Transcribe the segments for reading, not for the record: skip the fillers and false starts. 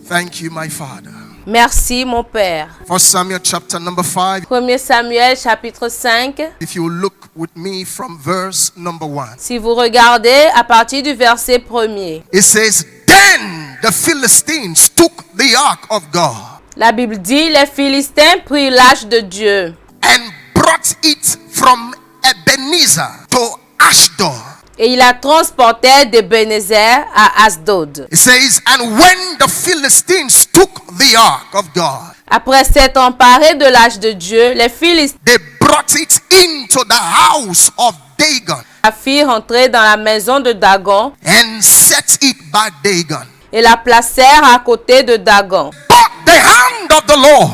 Thank you, my Father. Merci, mon Père. 1 Samuel chapter number 5. 1 Samuel chapitre 5. If you look with me from verse number 1. Si vous regardez à partir du verset 1er. It says, Then the Philistines took the ark of God. La Bible dit, les Philistins prirent l'arche de Dieu. And brought it from Ebenezer to Ashdod. Et il la transportait d'Ebenezer à Asdod. It says, and when the Philistines took the ark of God, Après s'être emparés de l'arche de Dieu, les Philistins they brought it into the house of Dagon la firent entrer dans la maison de Dagon and set it by Dagon. et la placèrent à côté de Dagon. But the hand of the Lord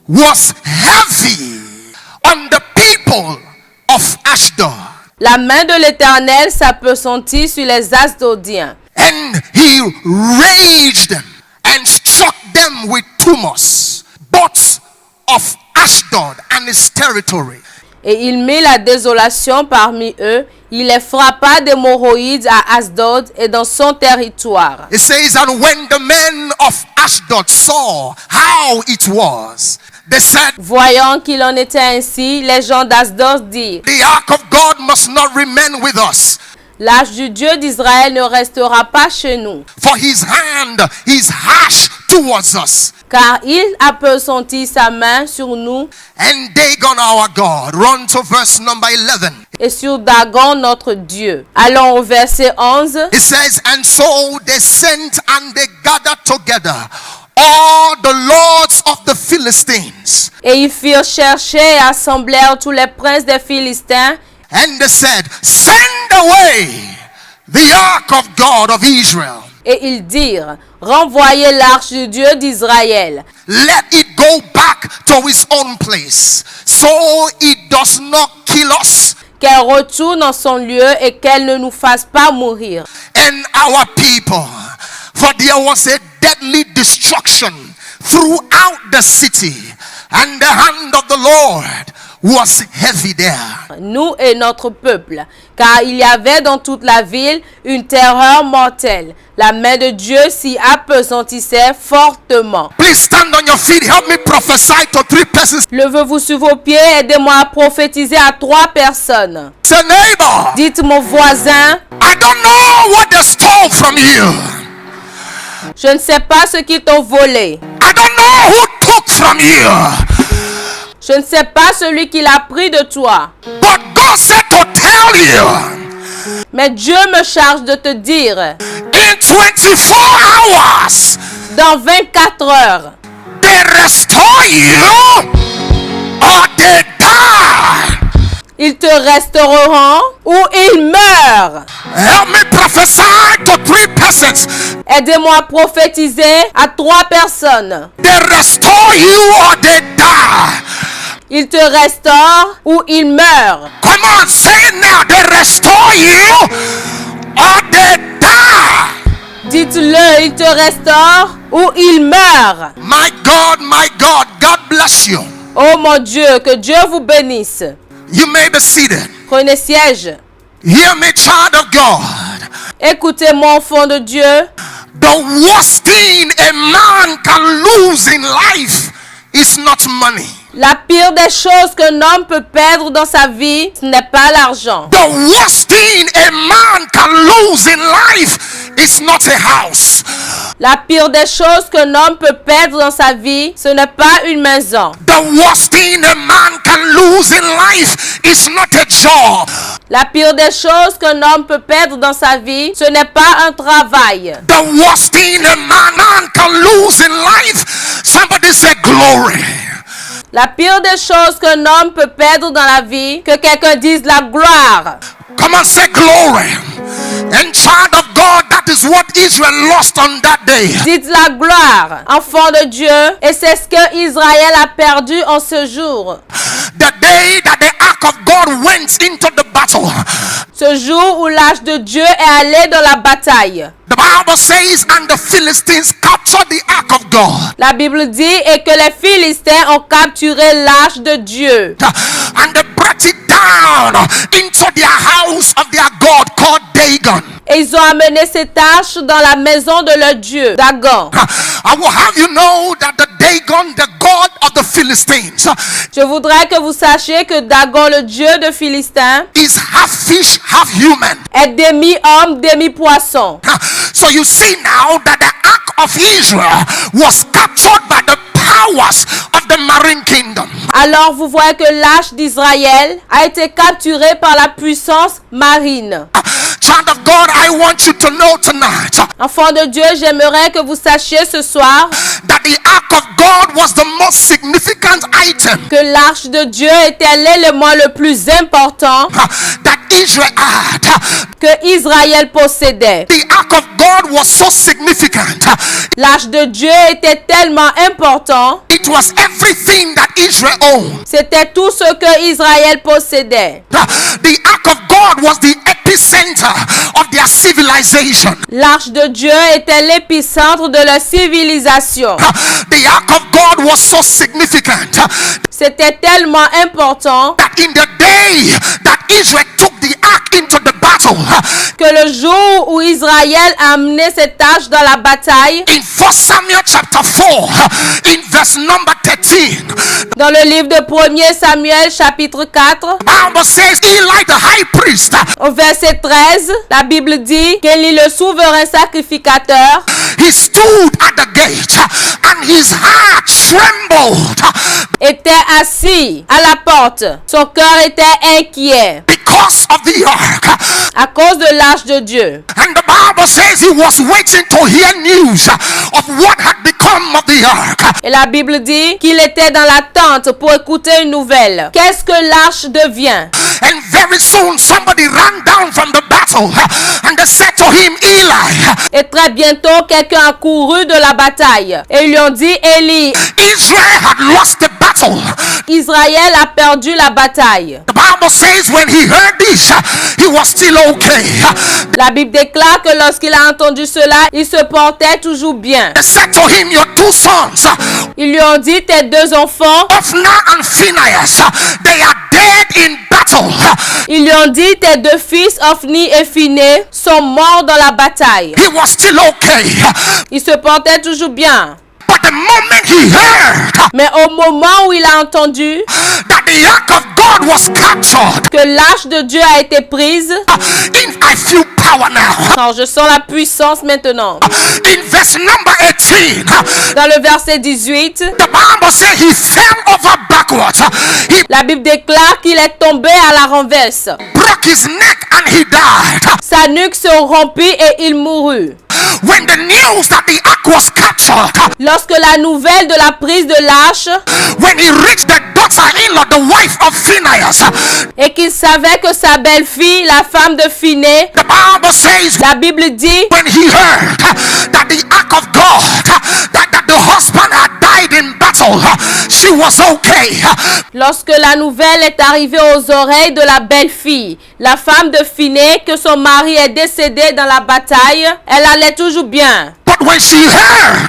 was heavy on the people of Ashdod, La main de l'Éternel s'appesantit sur les Asdodiens. and he raged them and struck them with tumors, both of Ashdod and its territory. Et il mit la désolation parmi eux. Il les frappa d'hémorroïdes à Asdod et dans son territoire. It says, and when the men of Ashdod saw how it was, they said, Voyant qu'il en était ainsi, les gens d'Asdod dirent, the ark of God must not remain with us, l'arche du Dieu d'Israël ne restera pas chez nous, for his hand is harsh towards us. car il appesantit sa main sur nous And Dagon our God. Run to verse number 11. et sur Dagon notre Dieu. Allons au verset 11. It says, and so they sent and they gathered together all the lords of the Philistines. Et ils firent chercher et assemblèrent tous les princes des Philistins. And they said, send away the ark of God of Israel. Et ils dirent, renvoyez l'arche du Dieu d'Israël, Let it go back to its own place, so it does not kill us qu'elle retourne en son lieu et qu'elle ne nous fasse pas mourir. and our people. For there was a deadly destruction throughout the city, and the hand of the Lord was heavy there. Nous et notre peuple, car il y avait dans toute la ville une terreur mortelle. La main de Dieu s'y appesantissait fortement. Please stand on your feet. Help me prophesy to 3 persons. Levez-vous sur vos pieds, aidez-moi à prophétiser à 3 personnes. Say, neighbor, Dites mon voisin, I don't know what they stole from you. je ne sais pas ce qu'ils t'ont volé. I don't know who took from you. Je ne sais pas celui qui l'a pris de toi. But God said to tell you, Mais Dieu me charge de te dire, in 24 hours, dans 24 heures, they restore you or they die. ils te resteront ou ils meurent. Help me prophesy to 3 persons. Aidez-moi à prophétiser à 3 personnes. They restore you or they die. Ils te restaurent ou ils meurent. Come on, say it now. They restore you or they die. Dites-le, ils te restaurent ou ils meurent. My God, God bless you. Oh mon Dieu, que Dieu vous bénisse. You may be seated. Prenez siège. Hear me, child of God. Écoutez-moi, enfant de Dieu. The worst thing a man can lose in life is not money. La pire des choses qu'un homme peut perdre dans sa vie, ce n'est pas l'argent. The worst thing a man can lose in life is not a house. La pire des choses qu'un homme peut perdre dans sa vie, ce n'est pas une maison. The worst thing a man can lose in life is not a job. La pire des choses qu'un homme peut perdre dans sa vie, ce n'est pas un travail. The worst thing a man can lose in life, somebody say glory. La pire des choses qu'un homme peut perdre dans la vie, que quelqu'un dise la gloire. Come on, say glory. And child of God, that is what Israel lost on that day. Dites la gloire, enfant de Dieu, et c'est ce que Israël a perdu en ce jour. The day that the ark of God went into the battle. Ce jour où l'arche de Dieu est allé dans la bataille. The Bible says, and the Philistines captured the ark of God. La Bible dit et que les Philistins ont capturé l'arche de Dieu. And they brought it down down into their house of their God called Dagon. Et ils ont amené cette arche dans la maison de leur Dieu, Dagon. I will have you know that the Dagon, the God of the Philistines, Je voudrais que vous sachiez que Dagon, le Dieu de Philistins, is half fish, half human. est demi-homme, demi-poisson. So you see now that the ark of Israel was captured by the powers of the marine kingdom. Alors vous voyez que l'arche d'Israël a été capturée par la puissance marine. Child of God, I want you to know tonight Enfant de Dieu, j'aimerais que vous sachiez ce soir that the ark of God was the most significant item que l'arche de Dieu était l'élément le plus important that Israel had. que Israël possédait. The ark of God was so significant. L'arche de Dieu était tellement important, It was everything that Israel owned. c'était tout ce que Israël possédait. The ark of God was the epicenter of their civilization. L'arche de Dieu était l'épicentre de leur civilisation. The ark of God was so significant C'était tellement important that in the day that Israel took the ark into the battle, que le jour où Israël a amené cette arche dans la bataille, in 1 Samuel chapter 4, in verse number 13, dans le livre de 1er Samuel chapitre 4, Bible says Eli the high priest, au verset 13, la Bible dit qu'Élie le souverain sacrificateur he stood at the gate and his heart trembled était assis à la porte. Son cœur était inquiet because of the ark. à cause de l'arche de Dieu. And the Bible says he was waiting to hear news of what had become of the ark. Et la Bible dit qu'il était dans l'attente pour écouter une nouvelle. Qu'est-ce que l'arche devient? And very soon somebody ran down from the battle and they said to him, Eli, Et très bientôt, quelqu'un a couru de la bataille. Et ils lui ont dit, Élie, Israel had lost the battle. Israël a perdu la bataille. The Bible says when he heard this, he was still okay. La Bible déclare que lorsqu'il a entendu cela, il se portait toujours bien. They said to him, your two sons, Ils lui ont dit, tes deux enfants, Hophni and Phinehas, they are dead in battle. ils lui ont dit, tes deux fils, Ophni et Phiné, sont morts dans la bataille. He was still okay. Il se portait toujours bien. But the moment he heard Mais au moment où il a entendu that the ark of God was captured, que l'arche de Dieu a été prise, I feel power now. alors je sens la puissance maintenant. In verse number 18, Dans le verset 18, the Bible says he fell over backwards. He la Bible déclare qu'il est tombé à la renverse. broke his neck and he died. Sa nuque se rompit et il mourut. When the news that the ark was captured, Lorsque la nouvelle de la prise de l'arche when he reached the daughter-in-law, the wife of Phinehas, et qu'il savait que sa belle-fille, la femme de Phiné, the Bible says la Bible dit, when he heard that the ark of God, that the husband had died in battle, she was okay. lorsque la nouvelle est arrivée aux oreilles de la belle-fille, la femme de Phiné, que son mari est décédé dans la bataille, elle allait toujours bien. But when she heard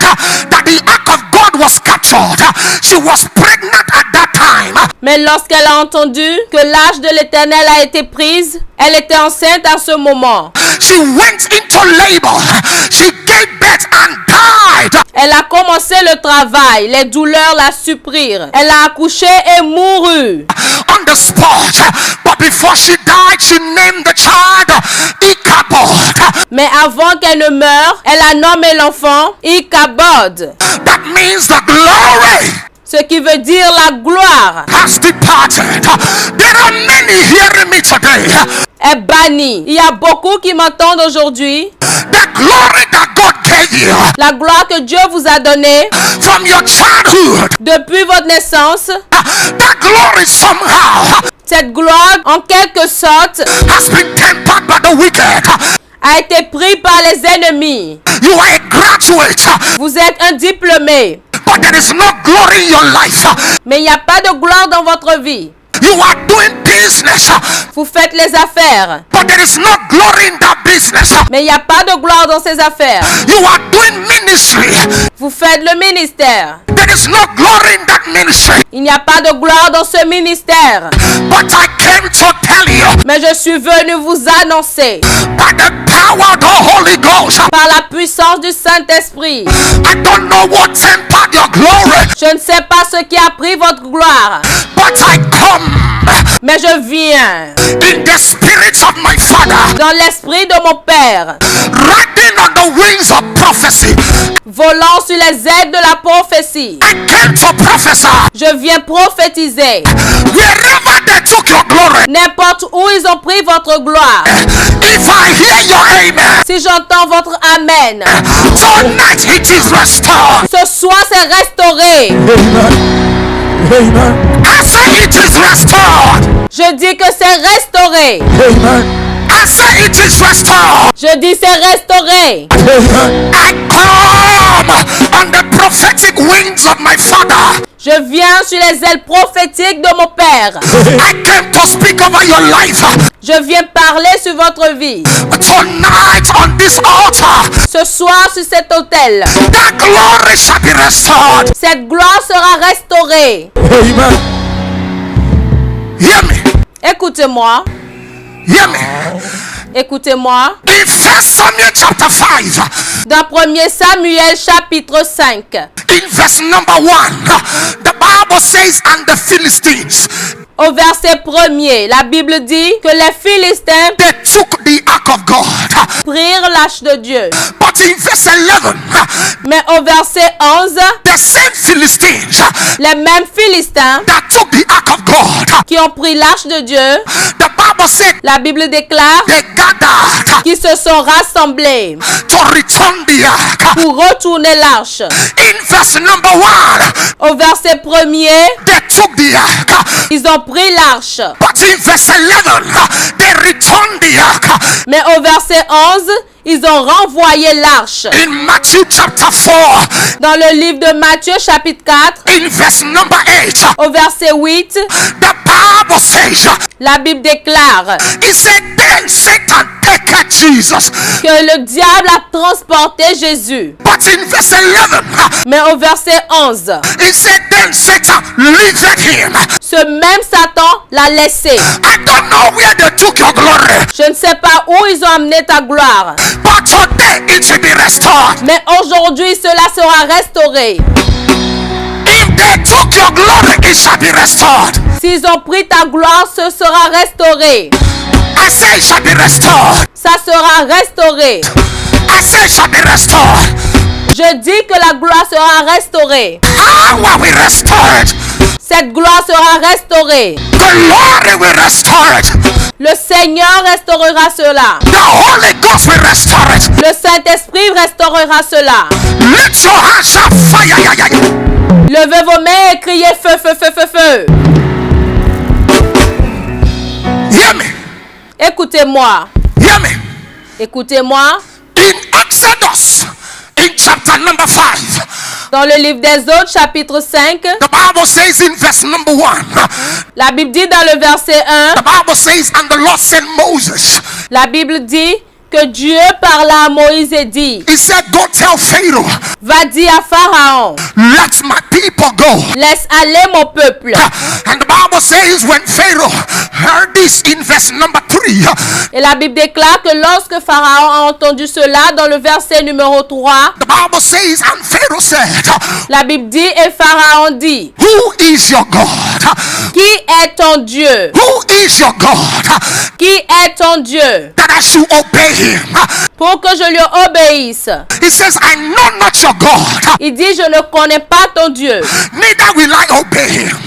that the ark of God was captured, she was pregnant at that time. Mais lorsqu'elle a entendu que l'arche de l'Éternel a été prise, elle était enceinte à ce moment. She went into labor. She gave birth and died. Elle a commencé le travail, les douleurs la surprirent. Elle a accouché et mourut. On the spot. But before she died, she named the child Ichabod. Mais avant qu'elle ne meure, elle a nommé l'enfant Ichabod, That means the glory ce qui veut dire la gloire has departed. There are many hearing me today. est bannie. Il y a beaucoup qui m'entendent aujourd'hui. The glory that God gave you La gloire que Dieu vous a donnée from your childhood, depuis votre naissance, that glory somehow cette gloire, en quelque sorte, has been tempered by the wicked. a été prise par les ennemis. You are a graduate, Vous êtes un diplômé, but there is no glory in your life. mais il n'y a pas de gloire dans votre vie. You are doing business, Vous faites les affaires, but there is no glory in that business. mais il n'y a pas de gloire dans ces affaires. You are doing ministry. Vous faites le ministère. There is no glory in that ministry. Il n'y a pas de gloire dans ce ministère. But I came to tell you, Mais je suis venu vous annoncer, by the power of the Holy Ghost, par la puissance du Saint-Esprit. I don't know what tempered your glory, Je ne sais pas ce qui a pris votre gloire, but I come mais je viens in the spirit of my Father, dans l'esprit de mon Père, riding on the wings of prophecy. volant sur les ailes de la prophétie. I came to prophesy. Je viens prophétiser. Wherever they took your glory, N'importe où ils ont pris votre gloire. if I hear your amen, Si j'entends votre amen, tonight it is restored. ce soir c'est restauré. I say it is restored. Je dis que c'est restauré. I say it is restored. Je dis c'est restauré. I come on the prophetic wings of my Father. Je viens sur les ailes prophétiques de mon Père. I came to speak over your life. Je viens parler sur votre vie. Tonight on this altar, Ce soir sur cet autel, that glory shall be restored. cette gloire sera restaurée. Hear me. Écoutez-moi. Hear me. Écoutez-moi. In 1 Samuel chapter 5, Dans 1 Samuel chapitre 5, in verse number 1, the Bible says, and the Philistines, au verset 1er, la Bible dit que les Philistins they took the ark of God. prirent l'arche de Dieu. But in verse 11, Mais au verset 11, the same Philistines les mêmes Philistins that took the ark of God, qui ont pris l'arche de Dieu, the Bible said la Bible déclare they gathered qu'ils se sont rassemblés to return the ark. pour retourner l'arche. In verse number 1, Au verset 1er, they took the ark. ils ont pris l'arche. But in verse 11, they returned the ark. Mais au verset 11, ils ont renvoyé l'arche. In Matthew chapter 4, Dans le livre de Matthieu chapitre 4, in verse number 8, au verset 8, the Bible says, la Bible déclare he said, then Satan take Jesus. que le diable a transporté Jésus. But in verse 11, Mais au verset 11, he said, then Satan lifted him. ce même Satan l'a laissé. I don't know where they took your glory, Je ne sais pas où ils ont amené ta gloire. but today it should be restored. Mais aujourd'hui, cela sera restauré. If they took your glory, it shall be restored. S'ils ont pris ta gloire, ce sera restauré. I say it shall be restored. Ça sera restauré. I say it shall be restored. Je dis que la gloire sera restaurée. How are we restored? Cette gloire sera restaurée. The Lord will restore it. Le Seigneur restaurera cela. The Holy Ghost will restore it. Le Saint-Esprit restaurera cela. Lift your hands up, fire. Levez vos mains et criez feu, feu, feu, feu, feu. Hear me. Écoutez-moi. Hear me. Écoutez-moi. In Exodus, in chapter number 5, Dans le livre des Autres, chapitre 5, the Bible says in verse number 1, la Bible dit dans le verset 1, the Bible says, and the Lord sent Moses. la Bible dit que Dieu parla à Moïse et dit, He said, go tell Pharaoh, va dire à Pharaon, let my people go. laisse aller mon peuple. And the Bible says when Pharaoh heard this in verse number 3, Et la Bible déclare que lorsque Pharaon a entendu cela, dans le verset numéro 3, the Bible says, and Pharaoh said, la Bible dit et Pharaon dit, who is your God? qui est ton Dieu? Who is your God? Qui est ton Dieu? That I should obey him. Pour que je lui obéisse. He says, I know not your God, Il dit, je ne connais pas ton Dieu neither will I obey him.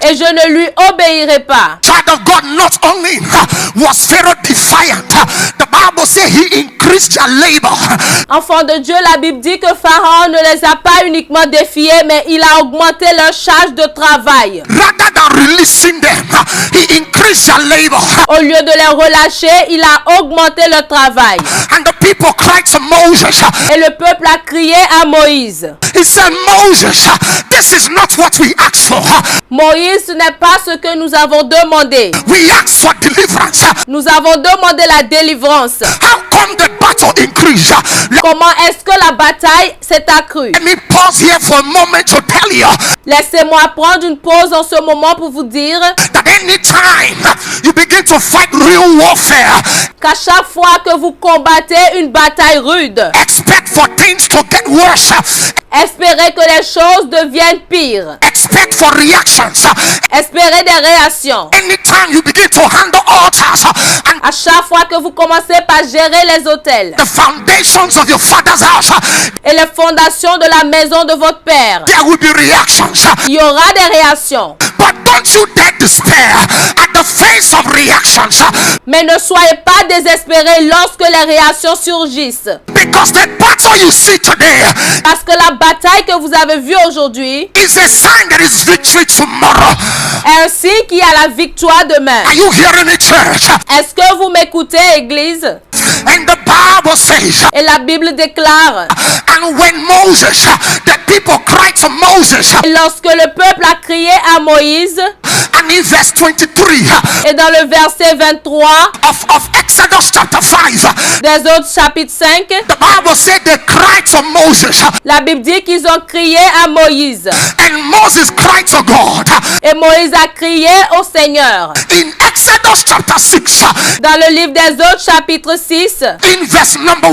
et je ne lui obéirai pas. Child of God, not only was Pharaoh defiant, the Bible says he increased their labor. Enfants de Dieu, la Bible dit que Pharaon ne les a pas uniquement défiés, mais il a augmenté leur charge de travail. Rather than releasing them, he increased increased their labor. Au lieu de les relâcher, il a augmenté le travail. And the people cried to Moses. Et le peuple a crié à Moïse. He said, Moses, this is not what we asked for. Moïse, ce n'est pas ce que nous avons demandé. We asked for deliverance. Nous avons demandé la délivrance. How come the battle increased? Comment est-ce que la bataille s'est accrue? Let me pause here for a moment to tell you Laissez-moi prendre une pause en ce moment pour vous dire that anytime you begin to fight real warfare, qu'à chaque fois que vous combattez une bataille rude, expect for things to get worse. espérez que les choses deviennent pires. Expect for reactions. Espérez des réactions. Anytime you begin to handle altars and À chaque fois que vous commencez par gérer les hôtels the foundations of your father's house, et les fondations de la maison de votre père, there will be reactions. il y aura des réactions. But don't you dare despair at the face of reactions, Mais ne soyez pas désespérés lorsque les réactions surgissent. because the battle you see today Parce que la bataille que vous avez vue aujourd'hui is a sign that is victory tomorrow. est un signe qu'il y a la victoire demain. Are you hearing me, church? Est-ce que vous m'écoutez, Église? And the Bible says, Et la Bible déclare, and when Moses, the people cried to Moses, lorsque le peuple a crié à Moïse, and in verse 23 et dans le verset 23 of Exodus chapter 5, des autres chapitre 5, the Bible said they cried to Moses, la Bible dit qu'ils ont crié à Moïse. and Moses cried to God. Et Moïse a crié au Seigneur. In Exodus chapter 6, Dans le livre des autres chapitre 6, in verse number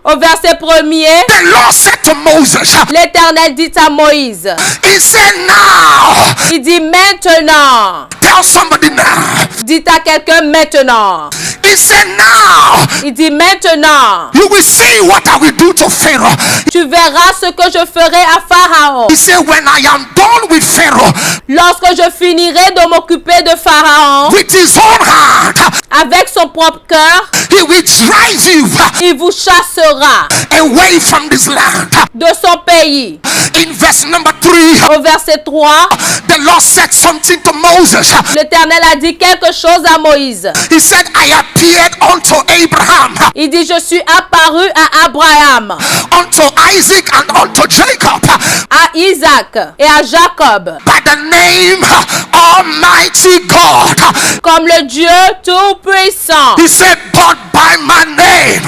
1, au verset 1er, the Lord said to Moses, l'Éternel dit à Moïse, he said, now, il dit maintenant, tell somebody now, dit à quelqu'un maintenant, he said, now, il dit maintenant, you will see what I will do to Pharaoh. tu verras ce que je ferai à Pharaon. He said, when I am done with Pharaoh, Lorsque je finirai de m'occuper de Pharaon, with his own hand, avec son propre cœur, he will drive you il vous chassera away from this land. de son pays. In verse number 3, Au verset 3, the Lord said something to Moses. l'Éternel a dit quelque chose à Moïse. He said, I appeared unto Abraham, Il dit, je suis apparu à Abraham, unto Isaac, and unto Jacob à Isaac et à Jacob, by the name Almighty God. comme le Dieu Tout-Puissant. He said, but by my name,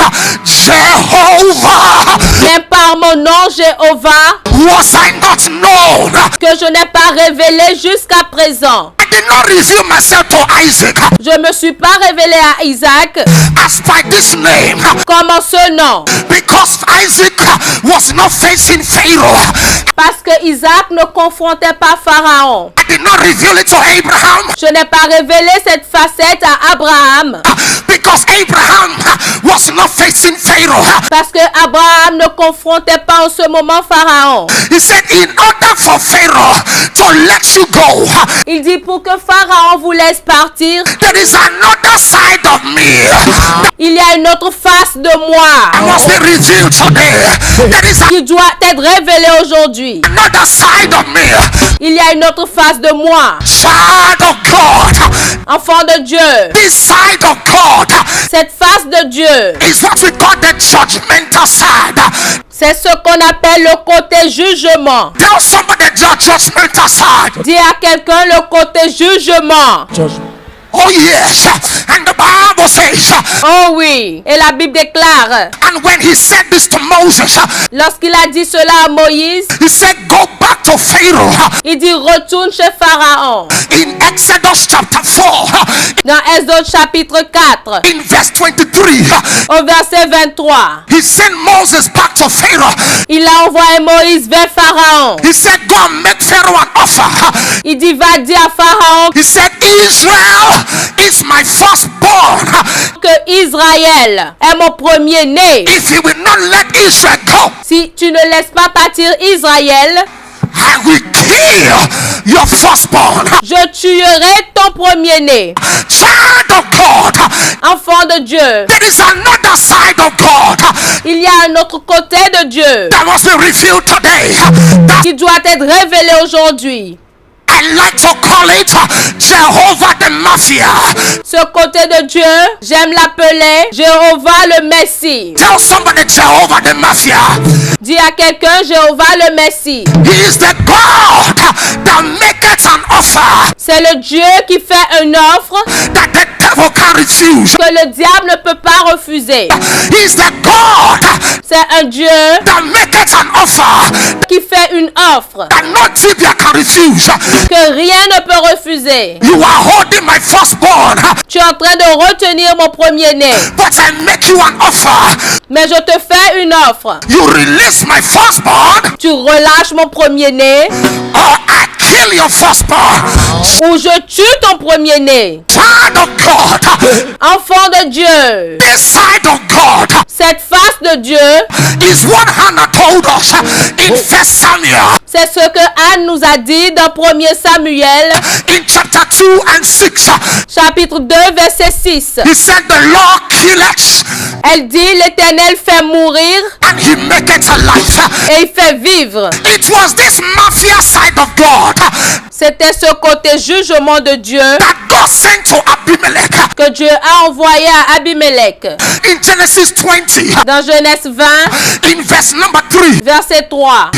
Jehovah, Mais par mon nom, Jéhovah, was I not known. que je n'ai pas révélé jusqu'à présent. I did not reveal myself to Isaac Je ne me suis pas révélé à Isaac as by this name, comme en ce nom. because Isaac was not facing Pharaoh. Parce que Isaac ne confrontait pas Pharaon. I did not reveal it to Abraham, Je n'ai pas révélé cette facette à Abraham. because Abraham was not facing Pharaoh. Parce que Abraham ne confrontait pas en ce moment Pharaon. He said, in order for Pharaoh to let you go, Il dit pour que Pharaon vous laisse partir, there is another side of me il y a une autre face de moi that must be revealed today. There is qui doit être révélée aujourd'hui. another side of me, Il y a une autre face de moi. child of God. Enfant de Dieu, This side of God cette face de Dieu, is what we call the judgmental side. c'est ce qu'on appelle le côté jugement. Tell somebody the judgmental side. Dis à quelqu'un le côté jugement. Oh yes, and the Bible says, Oh oui, et la Bible déclare, and when he said this to Moses, lorsqu'il a dit cela à Moïse, he said, go back to Pharaoh. il dit retourne chez Pharaon. In Exodus chapter 4, Dans Exode chapitre 4, in verse 23, au verset 23, he sent Moses back to Pharaoh. il a envoyé Moïse vers Pharaon. He said, go and make Pharaoh an offer. Il dit va dire à Pharaon He said, Israel is my firstborn. que Israël est mon premier-né. If he will not let Israel go, Si tu ne laisses pas partir Israël, I will kill your firstborn. je tuerai ton premier-né. Child of God, Enfant de Dieu, there is another side of God il y a un autre côté de Dieu that must be revealed today. That qui doit être révélé aujourd'hui. I like to call it Jehovah the Mafia. Ce côté de Dieu, j'aime l'appeler Jéhovah le Messie. Tell somebody Jehovah the Mafia. Dis à quelqu'un Jéhovah le Messie. He is the God that maketh an offer C'est le Dieu qui fait une offre that the devil can refuse. que le diable ne peut pas refuser. He is the God C'est un Dieu that maketh an offer qui fait une offre that no tibia can refuse. que rien ne peut refuser. You are holding my firstborn, Tu es en train de retenir mon premier-né, but I make you an offer. mais je te fais une offre. You release my firstborn, Tu relâches mon premier-né or I kill your firstborn. ou je tue ton premier-né. Child of God, Enfant de Dieu, this side of God cette face de Dieu, is what Hannah told us in 1 Samuel c'est ce que Anne nous a dit dans 1 Samuel, in chapter 2 and 6. chapitre 2, verset 6. He said, the Lord killeth Elle dit, l'Éternel fait mourir and he maketh alive. et il fait vivre. It was this mafia side of God C'était ce côté jugement de Dieu that God sent to Abimelech que Dieu a envoyé à Abimelech. in Genesis 20 Dans Genèse 20, in verse number 3. verset 3.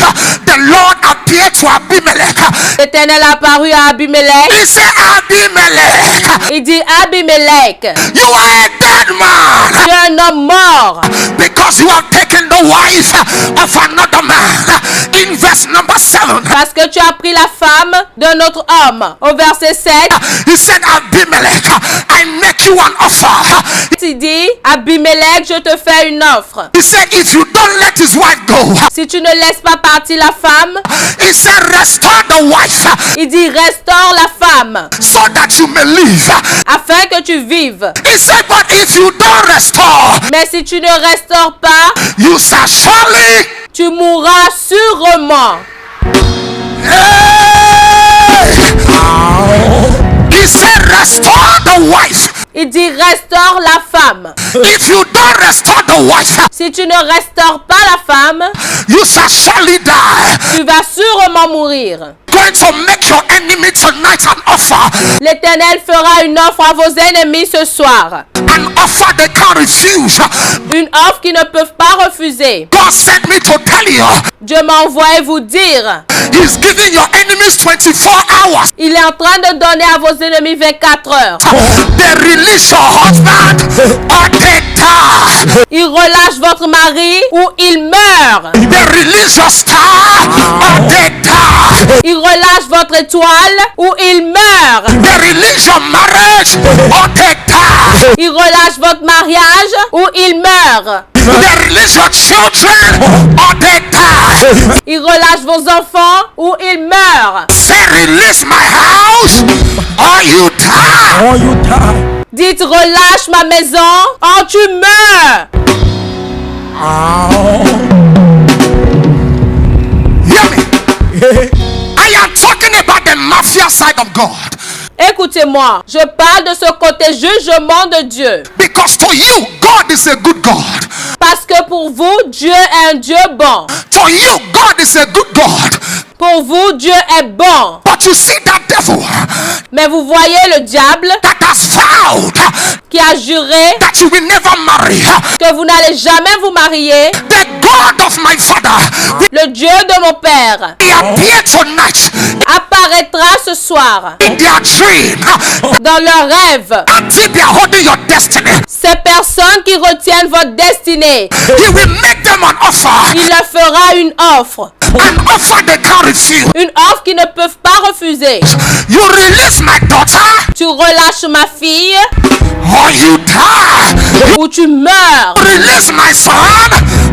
The Lord appeared to Abimelech. L'Éternel apparut à Abimelech. He said, Abimelech, Il dit, Abimelech, you are a dead man tu es un homme mort because you have taken the wife of another man. In verse number 7, parce que tu as pris la femme d'un autre homme. Au verset 7, he said, Abimelech, I make you an offer. il dit, Abimelech, je te fais une offre. He said, if you don't let his wife go, Si tu ne laisses pas partir la femme, he said, restore the wife il dit, restaure la femme so that you may live. afin que tu vives. He said, but if you don't restore, Mais si tu ne restaures pas, you shall surely. tu mourras sûrement. He said, restore the wife. Il dit, restaure la femme. If you don't restore the wife, Si tu ne restaures pas la femme, you shall surely die. tu vas sûrement mourir. Going to make your enemy tonight an offer. L'Éternel fera une offre à vos ennemis ce soir. An offer they can't refuse. Une offre qu'ils ne peuvent pas refuser. God sent me to tell you, Dieu m'a envoyé vous dire, He's giving your enemies 24 hours. il est en train de donner à vos ennemis 24 heures. They release your husband or they die. Il relâche votre mari ou il meurt. They release your star or they die. Il relâche votre étoile ou il meurt. They release your marriage or they die. Il relâche votre mariage ou il meurt. They release your children or they die. Il relâche vos enfants ou il meurt. Say, release my house or you die. Or you die. Dites relâche ma maison, or tu meurs. Hear me? I am talking about the mafia side of God. Écoutez-moi, je parle de ce côté jugement de Dieu. Because to you, God is a good God. Parce que pour vous, Dieu est un Dieu bon. To you, God is a good God. Pour vous, Dieu est bon. But you see that devil Mais vous voyez le diable that has vowed qui a juré that you will never marry. que vous n'allez jamais vous marier. The God of my father, Le Dieu de mon Père he appeared tonight apparaîtra ce soir in their dream. dans leurs rêves. Until they are holding your destiny, Ces personnes qui retiennent votre destinée, he will make them an offer. il leur fera une offre. An offer they can't refuse. Une offre qu'ils ne peuvent pas refuser. You release my daughter Tu relâches ma fille or you die. ou tu meurs. Release my son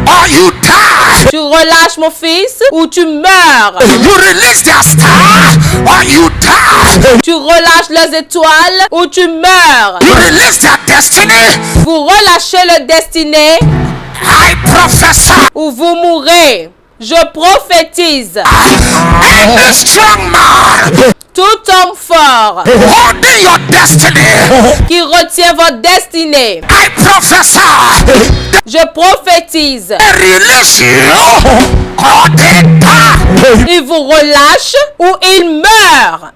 or you die. Tu relâches mon fils ou tu meurs. You release their star or you die. Tu relâches les étoiles ou tu meurs. You release their destiny. Vous relâchez le destiné I prophesy. ou vous mourrez. Je prophétise. Any strong man Tout homme fort holding your destiny, qui retient votre destinée. I prophesy. Je prophétise. They release you or they die. il vous relâche ou il meurt.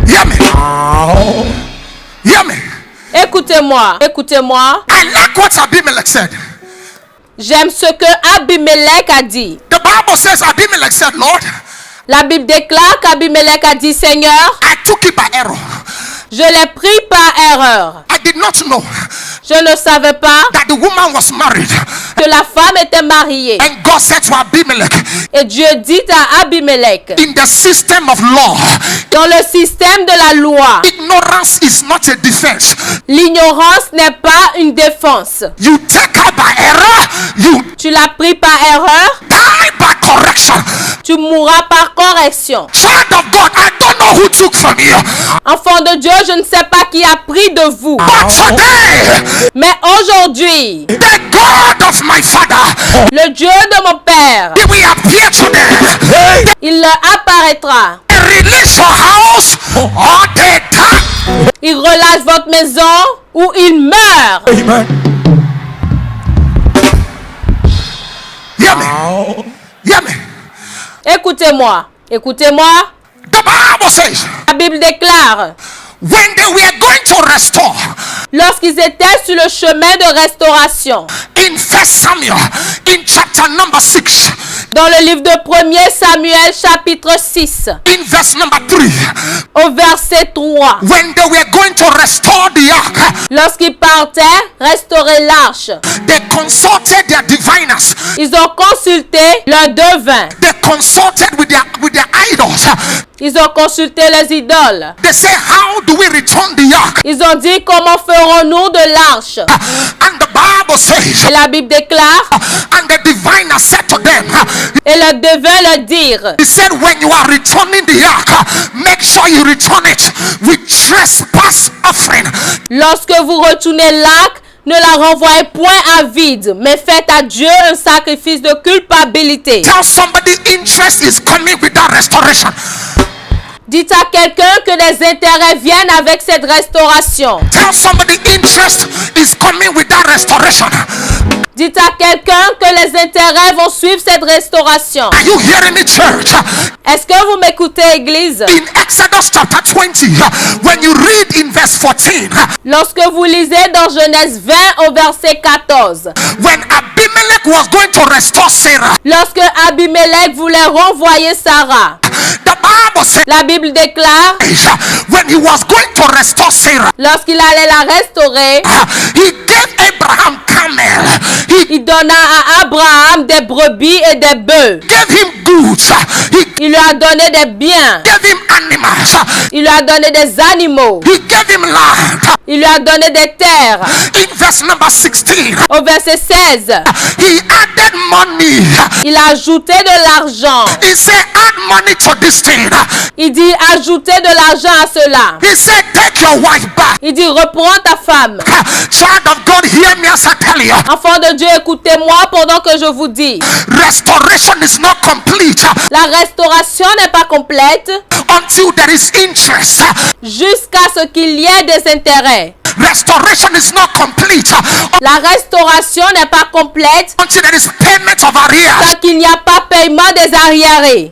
Hear me. Hear me. Écoutez-moi, écoutez-moi. I like what Abimelech said. J'aime ce que Abimelech a dit. The Bible says Abimelech said, Lord, La Bible déclare qu'Abimelech a dit, Seigneur, I took it by error. je l'ai pris par erreur. I did not know Je ne savais pas that the woman was married. que la femme était mariée. And God said to Abimelech, Et Dieu dit à Abimelech, in the system of law, dans le système de la loi, ignorance is not a defense. l'ignorance n'est pas une défense. You take her by error, you Tu l'as pris par erreur, die by correction. tu mourras par correction. Child of God, I don't know who took from you, Enfant de Dieu, je ne sais pas qui a pris de vous. but today, Mais aujourd'hui, the God of my father, le Dieu de mon Père, he will appear to them. il leur apparaîtra. Release your house or they die. Il relâche votre maison ou il meurt. Amen. Hear me. Hear me. Écoutez-moi, écoutez-moi. The Bible says, La Bible déclare, when they were going to restore, lorsqu'ils étaient sur le chemin de restauration, in 1 Samuel, in chapter number 6, dans le livre de 1er Samuel chapitre 6, in verse number 3, au verset 3, when they were going to restore the ark, lorsqu'ils partaient restaurer l'arche, they consulted their diviners. ils ont consulté leurs devins, They consulted with their idols. ils ont consulté les idoles. They say, how do we return the ark? Ils ont dit, comment ferons-nous de l'arche? And the Bible says, Et la Bible déclare, and the diviner said to them, et le devin leur dire, he said, when you are returning the ark, make sure you return it with trespass offering. lorsque vous retournez l'arc, ne la renvoyez point à vide, mais faites à Dieu un sacrifice de culpabilité. Tell somebody interest is coming with that restoration. Dites à quelqu'un que les intérêts viennent avec cette restauration. Tell somebody interest is coming with that restoration. Dites à quelqu'un que les intérêts vont suivre cette restauration. Are you hearing me, church? Est-ce que vous m'écoutez, Église? In Exodus chapter 20, when you read in verse 14, Lorsque vous lisez dans Genèse 20 au verset 14, when Abimelech was going to restore Sarah, lorsque Abimelech voulait renvoyer Sarah, the Bible says, la Bible déclare, when he was going to restore Sarah, lorsqu'il allait la restaurer, he gave Abraham camel, he il donna à Abraham des brebis et des bœufs. gave him goods, he Il lui a donné des biens. gave him animals, Il lui a donné des animaux. he gave him land. Il lui a donné des terres. In verse number 16, Au verset 16, he added money. il a ajouté de l'argent. He said, add money to this thing. Il dit ajouter de l'argent à cela. He said, take your wife back. Il dit reprends ta femme. Child of God, hear me as I tell you. Enfant de Dieu, écoutez-moi pendant que je vous dis. Restoration is not complete La restauration n'est pas complète until there is interest. jusqu'à ce qu'il y ait des intérêts. Restoration is not complete La restauration n'est pas complète until there is payment of arrears. tant qu'il n'y a pas paiement des arriérés.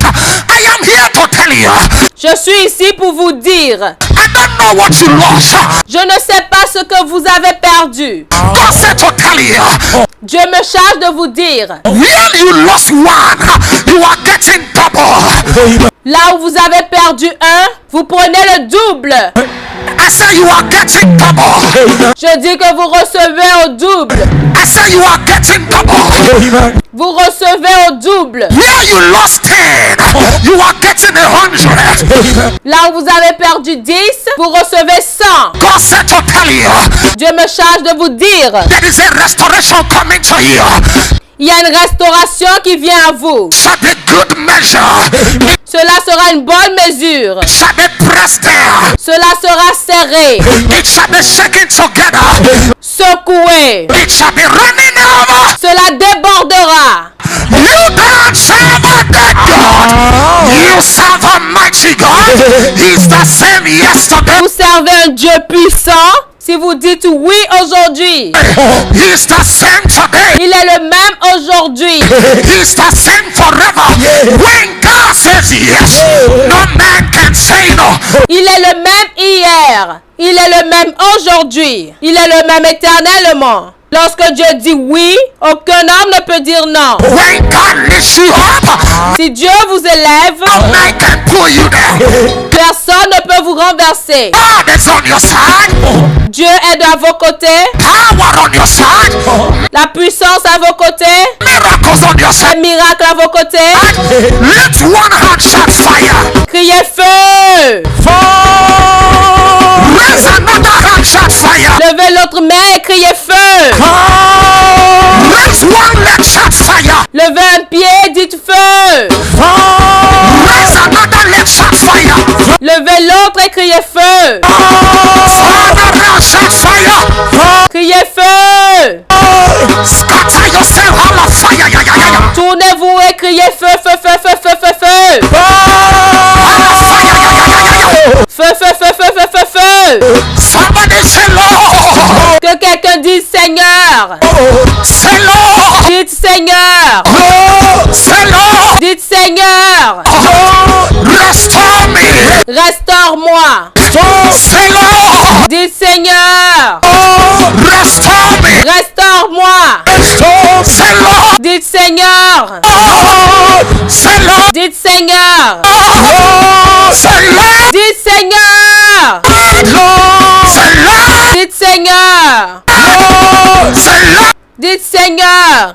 I am here to tell you, Je suis ici pour vous dire, I don't know what you lost. je ne sais pas ce que vous avez perdu. God said to tell you, Dieu me charge de vous dire, when you lost one, you are getting double. là où vous avez perdu un, vous prenez le double. I say you are getting double. Je dis que vous recevez au double. I say you are getting double. Vous recevez au double. Where you lost 10, you are getting 100. Là où vous avez perdu 10, vous recevez 100. God said to tell you, Dieu me charge de vous dire, there is a restoration coming to you. il y a une restauration qui vient à vous. Shall be good measure. Cela sera une bonne mesure. Shall be pressed down. Cela sera serré, It shall be shaken together. secoué. It shall be running over. Cela débordera. You don't serve a dead God. You serve a mighty God. He's the same yesterday. Vous servez un Dieu puissant. Si vous dites oui aujourd'hui, He's the same today. il est le même aujourd'hui. He's the same forever. When God says yes, no man can say no. Il est le même hier. Il est le même aujourd'hui. Il est le même éternellement. Lorsque Dieu dit oui, aucun homme ne peut dire non. When God lifts you up, Si Dieu vous élève, no man can pull you down. personne ne peut vous renverser. God is on your side. Dieu est à vos côtés. Power on your side. La puissance à vos côtés. Miracles on your Les side. miracles à vos côtés. Let one hand shout fire. Criez feu. Raise another hand shout fire. Levez l'autre main et criez feu. Raise one leg shout fire. Levez un pied, dites feu. Raise another leg shout fire. Levez l'autre et criez feu. Father round shout fire. Criez feu. Scatter yourself all of fire. Yeah, yeah, yeah, yeah. Tournez-vous et criez feu, feu, feu, feu, feu, feu, feu. All of fire. Yeah, yeah, yeah, yeah, yeah. Feu, feu, feu, feu, feu, feu, feu. Somebody say Lord. Que quelqu'un dise Seigneur. Say Lord. Dites Seigneur. Say Lord. Dites Seigneur. Restore me. Restaure-moi. Say Lord. Dites Seigneur. Restore me. Restaure-moi. Say Lord. Dites Seigneur. Say Lord. Dites Seigneur. Say Lord. Dites Seigneur. Say Lord. Dites Seigneur. Say Lord. Dites Seigneur.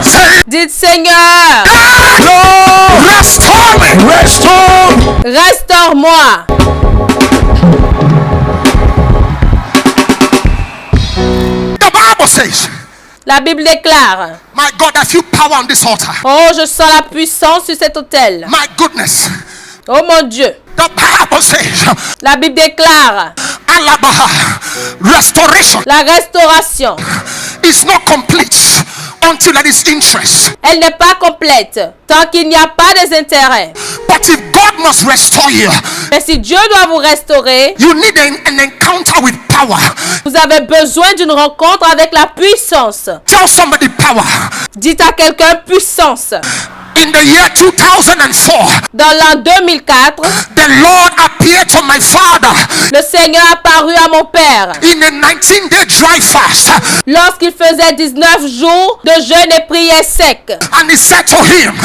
Say Dites Seigneur. Restore me. Restore. Restaure-moi. The Bible says, La Bible déclare. my God, I feel power on this altar. Oh, je sens la puissance sur cet autel. My goodness. Oh mon Dieu. The Bible says, La Bible déclare. Alabaha, restoration La restauration. is not complete until there is interest. Elle n'est pas complète tant qu'il n'y a pas des intérêts. But if God must restore you, Mais si Dieu doit vous restaurer, you need an encounter with power. vous avez besoin d'une rencontre avec la puissance. Tell somebody power. Dites à quelqu'un puissance. In the year 2004, Dans l'an 2004, the Lord appeared to my father le Seigneur apparut à mon père in a 19-day dry fast. lorsqu'il faisait 19 jours de jeûne et prière sec. And he said to him,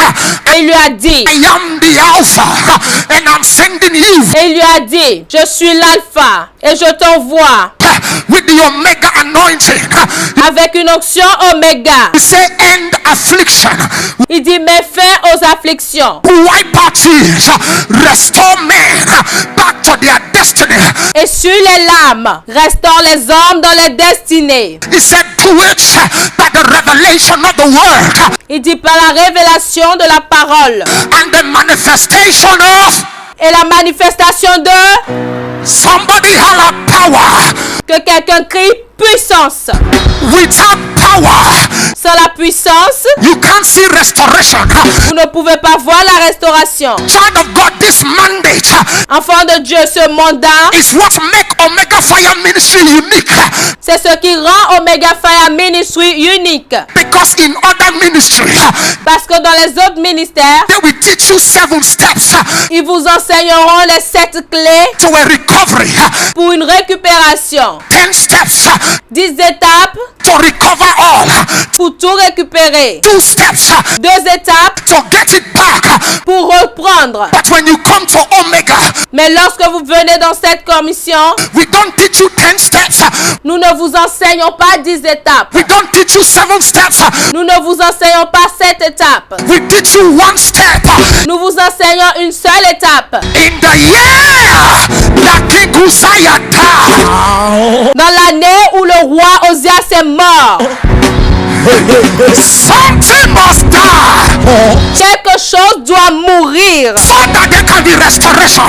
Et il lui a dit, I am the Alpha and I'm sending you et il lui a dit, je suis l'alpha et je t'envoie with the Omega anointing. avec une onction oméga. He said, end affliction, Il dit, mets fin aux afflictions wipe out tears, restore men back to their destiny. et sur les lames, restaure les hommes dans les destinées. He said, do it by the revelation of the word Il dit, par la révélation de la parole and the manifestation of et la manifestation de... somebody holler power. Que quelqu'un crie puissance. Without power, Sans la puissance, you can't see restoration. vous ne pouvez pas voir la restauration. Child of God, this mandate Enfant de Dieu, ce mandat, is what make Omega Fire Ministry unique. c'est ce qui rend Omega Fire Ministry unique. Because in other ministry, Parce que dans les autres ministères, they will teach you 7 steps ils vous enseigneront les 7 clés to a recovery, pour une récupération. 10 steps 10 étapes to recover all, pour tout récupérer. 2 steps 2 étapes to get it back. pour reprendre. But when you come to Omega, Mais lorsque vous venez dans cette commission, we don't teach you 10 steps. nous ne vous enseignons pas 10 étapes. We don't teach you 7 steps. Nous ne vous enseignons pas 7 étapes. We teach you 1 step. Nous vous enseignons une seule étape. In the year that King Uzziah died, Dans l'année où le roi Osias est mort, something must die quelque chose doit mourir so that there can be restoration.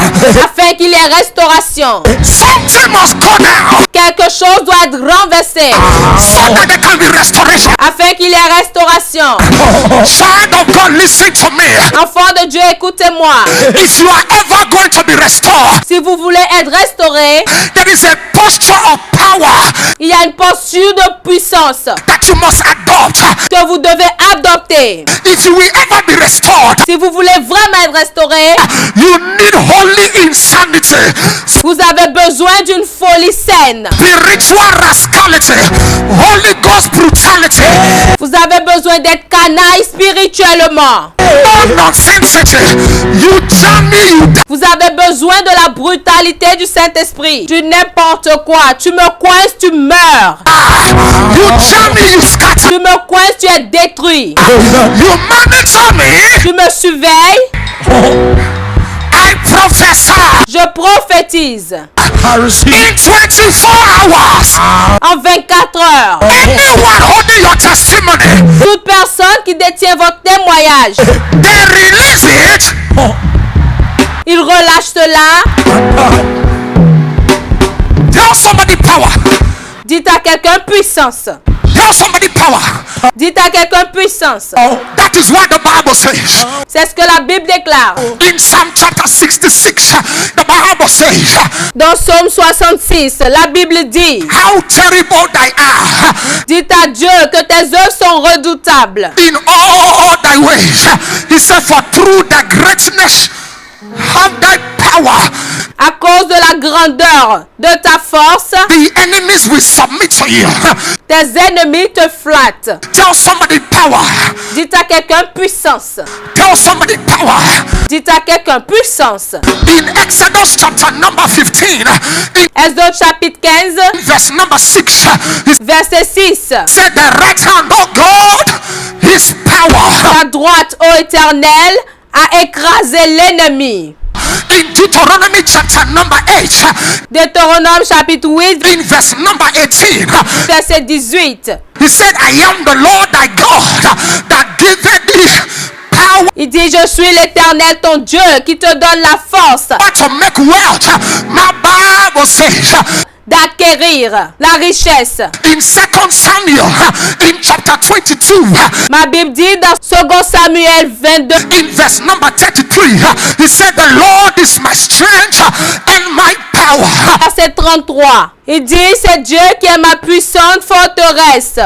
afin qu'il y ait restauration. Something must go down Quelque chose doit être renversé so that there can be restoration. afin qu'il y ait restauration. Child of God, God, listen to me. Enfants de Dieu, écoutez-moi. If you are ever going to be restored, Si vous voulez être restauré, there is a posture of power il y a une posture de puissance that you must adopt. que vous devez adopter. If you will ever be restored, Si vous voulez vraiment être restauré, you need holy insanity, vous avez besoin d'une folie saine. spiritual rascality, Holy Ghost brutality, Vous avez besoin d'être canaille spirituellement. no nonsensity. You journey, you Vous avez besoin de la brutalité du Saint-Esprit. Tu n'importe quoi. Tu me coinces, tu meurs. you journey, you scatter. Tu me coinces, tu es détruit. You monitor me. Tu me surveilles. I prophesy Je prophétise. in 24 hours. En 24 heures. Anyone holding your testimony, Toute personne qui détient votre témoignage, they release it. il relâche cela. Tell somebody power. Dites à quelqu'un puissance. Tell somebody power. Dites à quelqu'un puissance. That is what the Bible says. C'est ce que la Bible déclare. In Psalm chapter 66, the Bible says, Dans Psaume 66, la Bible dit, how terrible thy art dites à Dieu que tes œuvres sont redoutables. in all thy ways. He said, for through thy greatness have thy power. À cause de la grandeur de ta force, The enemies will submit to you. tes ennemis te flattent. Tell somebody power. Dites à quelqu'un puissance. Tell somebody power. Dites à quelqu'un puissance. In Exodus chapter number 15, in Exode chapitre 15, verse number 6, he verset 6. said, the right hand of God is power. Ta droite, ô Éternel, a écrasé l'ennemi. In Deuteronomy chapter number 8, Deutéronome chapitre 8, in verse number 18, verset 18. he said, I am the Lord thy God that giveth thee power Il dit, je suis l'Éternel ton Dieu qui te donne la force to make wealth. My Bible says d'acquérir la richesse. in 2 Samuel in chapter 22, Ma Bible dit dans 2 Samuel 22, in verse number 33, he said, the Lord is my strength and my power. verset 33. Il dit, c'est Dieu qui est ma puissante forteresse.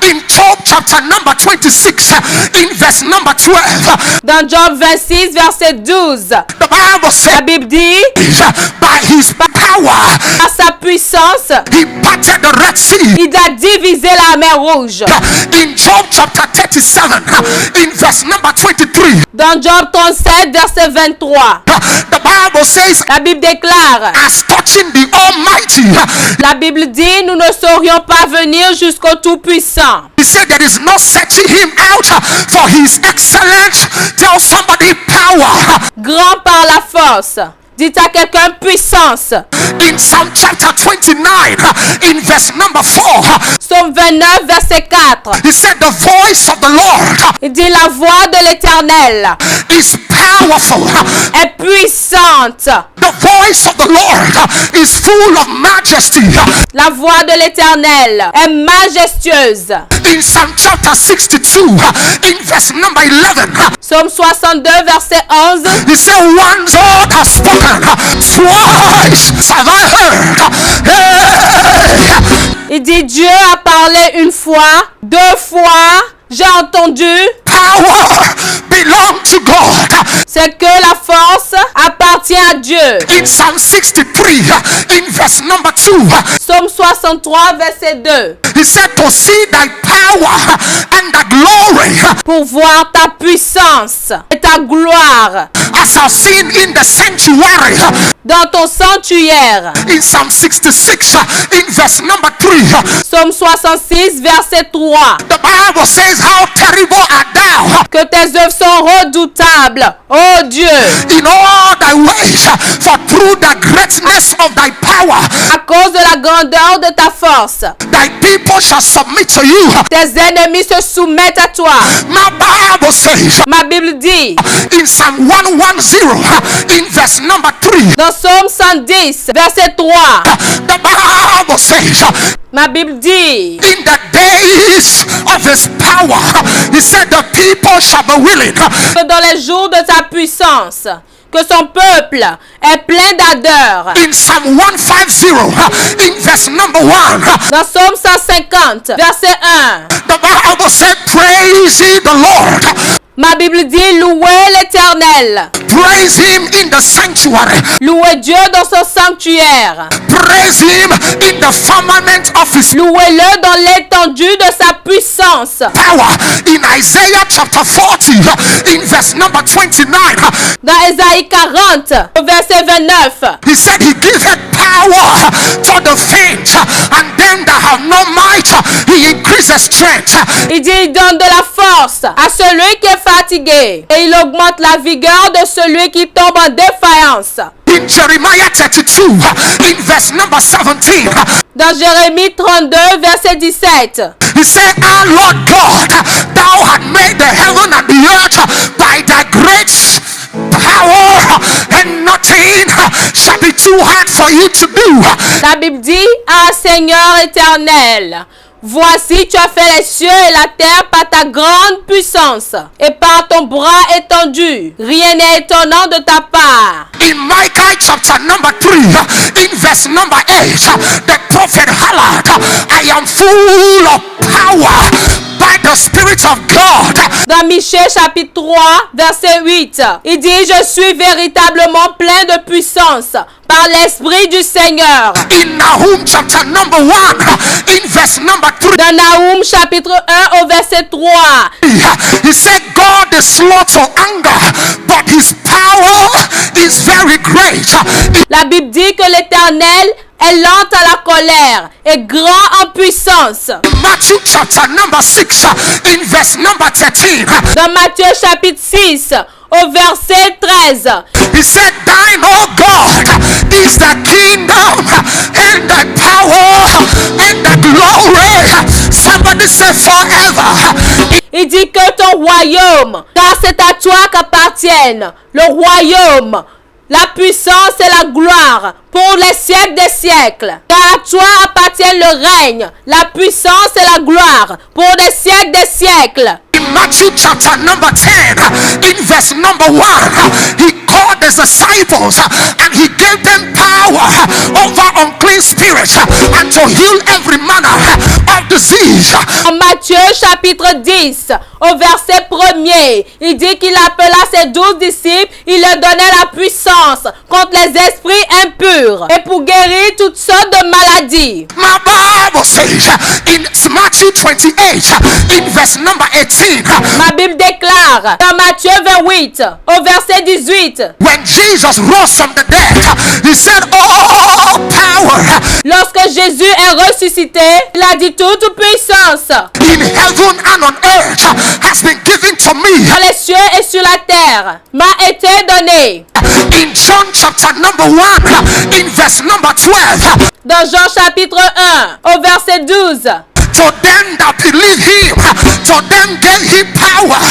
In Job chapter number 26, in verse number 12, Dans Job 26, verset 12, the Bible la said, Bible dit, by his power, par sa puissance, he parted the Red Sea. il a divisé la mer Rouge. In Job chapter 37, in verse number 23, Dans Job 37, verset 23, the Bible says, la Bible déclare, as touching the Almighty, la Bible dit, nous ne saurions pas venir jusqu'au Tout-Puissant. he said, there is no searching him out for his excellence. Tell somebody power. Grand par la force. Dites à quelqu'un puissance. In Psalm chapter 29, in verse number 4, Psaume 29, verset 4. he said, the voice of the Lord Il dit, la voix de l'Éternel is powerful. est puissante. The voice of the Lord is full of majesty. La voix de l'Éternel est majestueuse. In Psalm chapter 62, in verse number 11, Psaume 62, verset 11. he said, once God has spoken, twice have I heard. Hey! Il dit, Dieu a parlé une fois, deux fois, j'ai entendu. Power belong to God. C'est que la force appartient à Dieu. In Psalm 63, in verse number 2, Psaume 63, verset 2. he said, to see thy power and thy glory Pour voir ta puissance et ta gloire as I've seen in the sanctuary. dans ton sanctuaire. In Psalm 66, in verse number 3, Psaume 66, verset 3. the Bible says, how terrible art thou Que tes œuvres sont redoutables, ô Dieu. in all thy thy ways, for through the greatness of thy power, À cause de la grandeur de ta force, thy people shall submit to you. tes ennemis se soumettent à toi. My Bible says Ma Bible dit, in Psalm 110, in verse number 3, dans Psaume 110, verset 3, the Bible says, ma Bible dit, in the days of his power, he said the people shall be willing. que dans les jours de ta puissance, que son peuple est plein d'ardeur. In Psalm 150, in verse number 1, Dans Psaume 150, verset 1, the Bible said, praise ye the Lord. ma Bible dit, louez l'Éternel. Praise him in the sanctuary. Louez Dieu dans son sanctuaire. Praise him in the firmament of his Louez-le dans l'étendue de sa puissance. power. In Isaiah chapter 40, in verse number 29, Dans Ésaïe 40, au verset 29, he said he giveth power to the faint, and them that have no might, he increases strength. il dit, il donne de la force à celui qui est fatigué et il augmente la vigueur de celui qui tombe en défaillance. In Jeremiah 32, in verse number 17, Dans Jérémie 32, verset 17, he said, our Lord God, thou hast made the heaven and the earth by thy great power, and nothing shall be too hard for you to do. la Bible dit, ah Seigneur éternel, voici tu as fait les cieux et la terre par ta grande puissance et par ton bras étendu. Rien n'est étonnant de ta part. In Micah chapter number 3, in verse number 8, the prophet hollered, I am full of power by the Spirit of God. Dans Michée chapitre 3, verset 8, il dit, je suis véritablement plein de puissance par l'Esprit du Seigneur. In Nahum chapter number 1, in verse number 3, Dans Nahum chapitre 1 au verset 3, he said, God is slow to anger, but his power is very great. la Bible dit que l'Éternel est lent à la colère et grand en puissance. Matthew chapter number 6, in verse number 13, Dans Matthieu chapitre 6 au verset 13, he said, thine, O God, is the kingdom and the power and the glory. Somebody say forever. il dit que ton royaume, car c'est à toi qu'appartiennent le royaume, la puissance et la gloire pour les siècles des siècles. Car à toi appartient le règne, la puissance et la gloire pour les siècles des siècles. In Matthew chapter number 10, in verse number 1, he called his disciples and he gave them power over unclean spirits and to heal every manner of disease. En Matthieu chapitre 10, au verset 1er, il dit qu'il appela ses 12 disciples, il leur donnait la puissance contre les esprits impurs et pour guérir toutes sortes de maladies. My Bible says in Matthew 28, in verse number 18, Ma Bible déclare dans Matthieu 28, au verset 18, when Jesus rose from the dead, he said, all power lorsque Jésus est ressuscité, il a dit toute puissance in heaven and on earth has been given to me. dans les cieux et sur la terre m'a été donnée. In John chapter number 1, in verse number 12, Dans Jean chapitre 1, au verset 12, to them that believe him, to them gave he power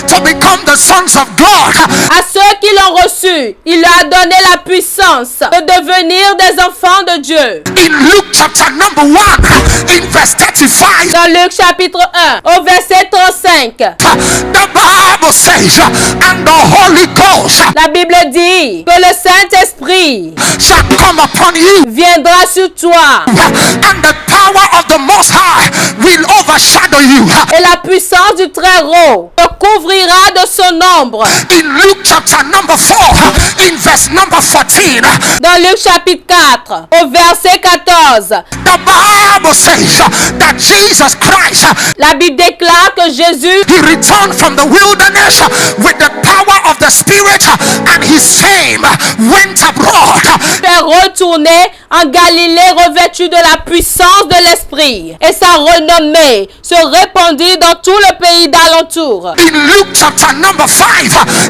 to become the sons of God. à ceux qui l'ont reçu, il leur a donné la puissance de devenir des enfants de Dieu. In Luke chapter number 1, in verse 35, Dans Luc chapitre 1, au verset 35, the Bible says, and the Holy Ghost la Bible dit que le Saint-Esprit shall come upon you, viendra sur toi and the power of the Most High will overshadow you. et la puissance du Très-Haut te couvrira de son ombre. In Luke chapter number 4, in verse number 14, Dans Luc chapitre 4, au verset 14, the Bible says that Jesus Christ, la Bible déclare que Jésus he returned from the wilderness with the power of the Spirit, and his fame went abroad. est retourné en Galilée revêtu de la puissance de l'Esprit et sa renommée se répandit dans tout le pays d'alentour. In Luke chapter number 5,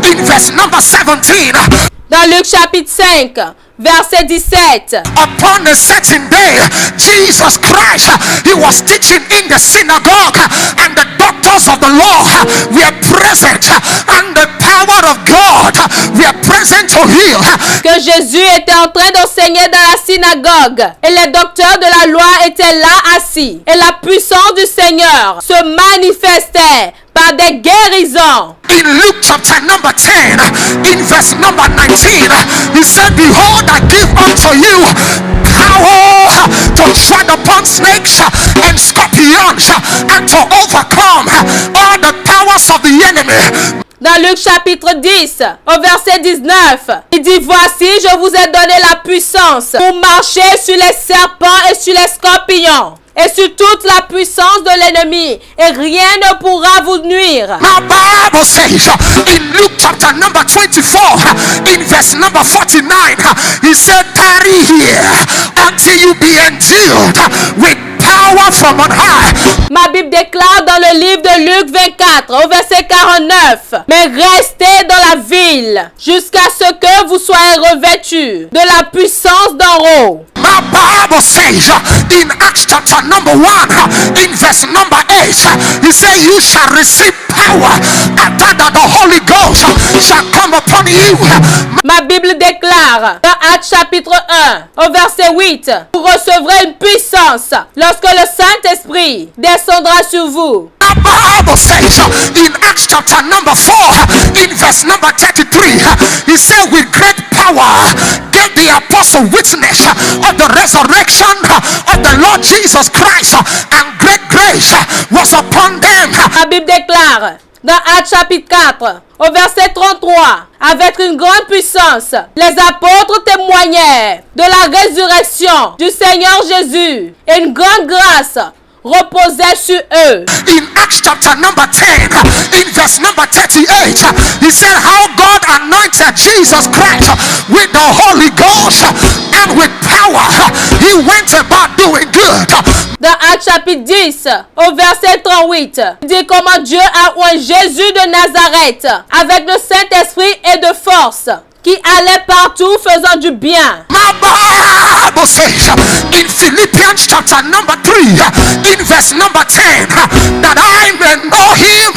in verse number 17, Dans Luc chapitre 5, verset 17. Upon a certain day, Jesus Christ, he was teaching in the synagogue, and the doctors of the law were present, and the power of God were present to heal. Que Jésus était en train d'enseigner dans la synagogue, et les docteurs de la loi étaient là assis, et la puissance du Seigneur se manifestait par des guérisons. In Luke chapter number 10, in verse number 19, he said, behold, I give unto you power to tread upon snakes and scorpions and to overcome all the powers of the enemy. Dans Luc chapitre 10, au verset 19, il dit, voici, je vous ai donné la puissance pour marcher sur les serpents et sur les scorpions, et sur toute la puissance de l'ennemi, et rien ne pourra vous nuire. My Bible says in Luke chapter number 24, in verse number 49, he said, tarry here until you be endued with power from on high. Ma Bible déclare dans le livre de Luc 24, au verset 49, mais restez dans la ville jusqu'à ce que vous soyez revêtus de la puissance d'en haut. My Bible says in Acts chapter number 1, in verse number 8, he said, you shall receive power after that the Holy Ghost shall come upon you. Ma Bible déclare dans Actes chapitre 1, au verset 8, vous recevrez une puissance lorsque le Saint-Esprit descendra sur vous. My Bible says in Acts chapter number 4, in verse number 33, he said, with great power gave the apostle witness of the resurrection of the Lord Jesus Christ, and great grace was upon them. La Bible déclare dans Actes chapitre 4, au verset 33, avec une grande puissance, les apôtres témoignaient de la résurrection du Seigneur Jésus, et une grande grâce reposait sur eux. In Acts chapter number 10, in verse number 38, he said how God anointed Jesus Christ with the Holy Ghost and with power. He went about doing good. Dans Actes chapitre 10, au verset 38, il dit comment Dieu a oint Jésus de Nazareth avec le Saint-Esprit et de force, qui allait partout faisant du bien. My Bible says in Philippians chapter number 3, in verse number 10, that I may know him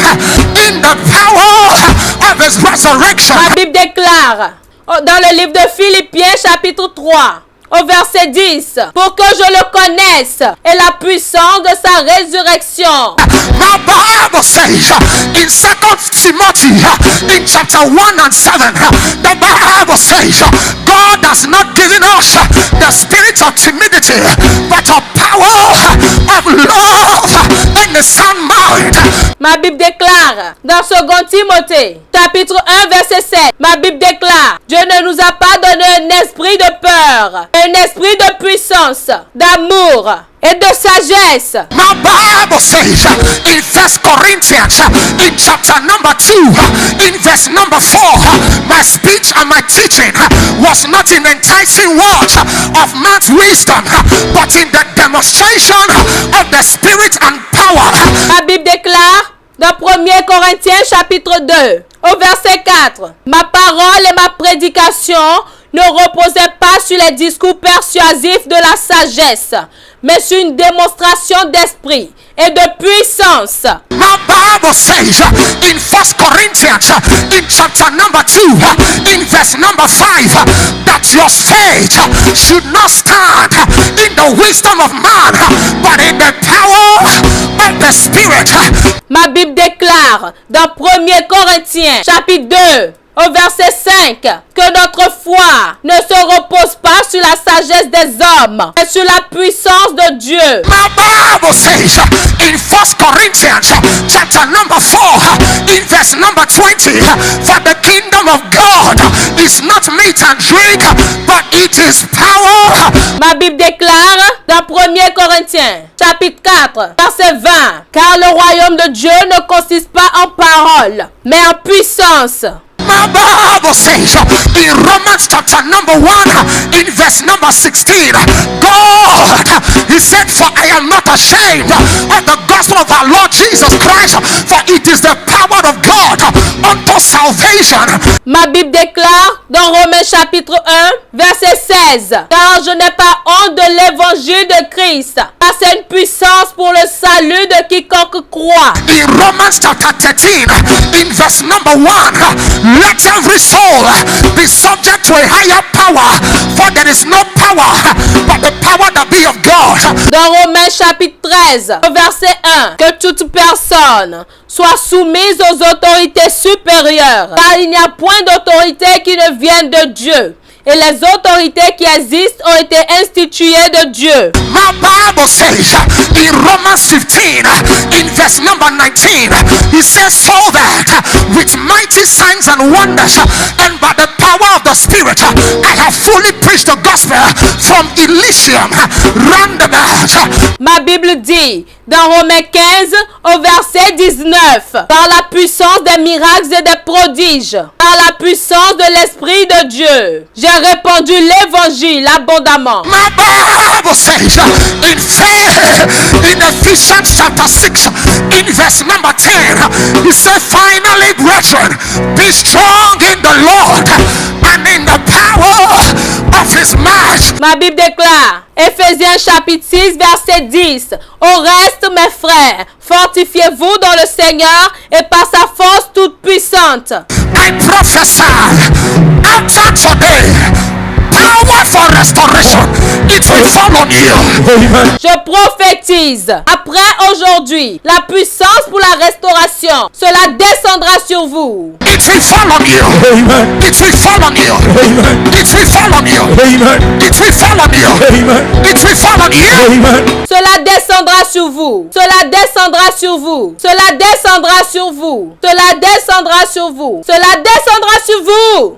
in the power of his resurrection. Ma Bible déclare dans le livre de Philippiens chapitre 3, au verset 10, pour que je le connaisse et la puissance de sa résurrection. My Bible says in 2 Timothy in chapter 1 and 7, the Bible says God has not given us the spirit of timidity, but of power, of love, and a sound mind. Ma Bible déclare dans 2 Timothée chapitre 1 verset 7, ma Bible déclare, Dieu ne nous a pas donné un esprit de peur, un esprit de puissance, d'amour et de sagesse. My Bible says in 1 Corinthians in chapter number 2, in verse number 4, my speech and my teaching was not in enticing words of man's wisdom, but in the demonstration of the Spirit and power. Ma Bible déclare dans 1 Corinthiens chapitre 2, au verset 4, ma parole et ma prédication ne reposaient pas sur les discours persuasifs de la sagesse, mais sur une démonstration d'esprit et de puissance. My Bible says in 1 Corinthians in chapter number 2, in verse number 5, that your faith should not stand in the wisdom of man, but in the power of the Spirit. Ma Bible déclare dans 1 Corinthiens chapitre 2, au verset 5, que notre foi ne se repose pas sur la sagesse des hommes, mais sur la puissance de Dieu. My Bible says in 1 Corinthians chapter number 4, in verse number 20, for the kingdom of God is not meat and drink, but it is power. Ma Bible déclare dans 1 Corinthiens chapitre 4, verset 20, car le royaume de Dieu ne consiste pas en paroles, mais en puissance. My Bible Bible says in Romans chapter number 1 in verse number 16, God, he said, for I am not ashamed of the gospel of our Lord Jesus Christ, for it is the power of God unto salvation. Ma Bible déclare dans Romains chapitre 1, verset 16, car je n'ai pas honte de l'évangile de Christ, car c'est une puissance pour le salut de quiconque croit. In Romans chapter 13, in verse number 1, let every soul be subject to a higher power, for there is no power but the power that be of God. Dans Romains chapitre 13, verset 1, que toute personne soit soumise aux autorités supérieures, car il n'y a point d'autorité qui ne vienne de Dieu. Et les autorités qui existent ont été instituées de Dieu. My Bible says in Romans 15, in verse number 19, he says, so that with mighty signs and wonders and by the power of the Spirit, I have fully preached the gospel from Elysium round about. Ma Bible dit dans Romains 15 au verset 19, par la puissance des miracles et des prodiges, par la puissance de l'Esprit de Dieu, j'ai répandu l'évangile abondamment. My Bible says in Ephesians chapter 6, in verse number 10, he said, finally, brethren, be strong in the Lord and in the power of his might. Ma Bible déclare, Éphésiens chapitre 6, verset 10, au reste, mes frères, fortifiez-vous dans le Seigneur et par sa force toute puissante. I prophesy after today, power for restoration, it will fall on you. Je prophétise, après aujourd'hui, la puissance pour la restauration, cela descendra sur vous. It will fall on you. It will fall on you. It will fall on you. It will fall on you. It will fall on you. Cela descendra sur vous. Cela descendra sur vous. Cela descendra sur vous. Cela descendra sur vous. Cela descendra sur vous.